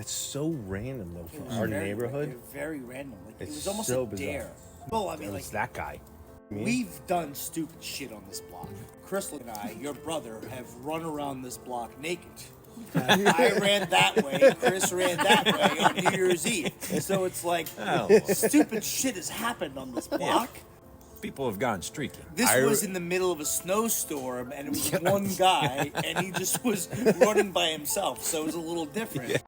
It's so random though It for was our very, neighborhood. very random. Like, it It's was almost so a bizarre. dare. Well, I mean, It like, was that guy. we've done stupid shit on this block. Crystal and I, your brother, have run around this block naked. I ran that way, Chris ran that way on New Year's Eve. So it's like, stupid shit has happened on this block. People have gone streaking. This was in the middle of a snowstorm, and it was one guy, and he just was running by himself, so it was a little different.